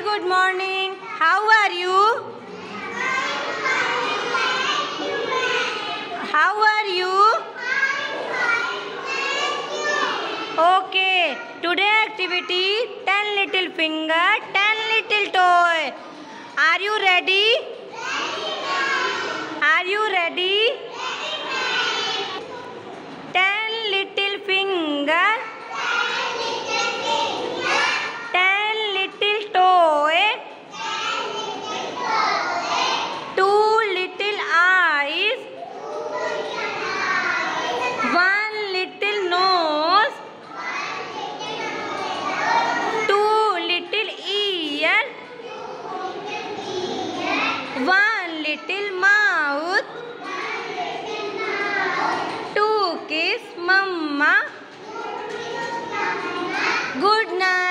good morning. How are you? How are you? Okay. Today activity 10 little finger, 10 little toy. Are you ready? Are you ready? 10 little finger, 10 little toy, 2 little eyes, 1 little nose, 2 little ear, 1 little mouth, 2 kiss mama. Good night.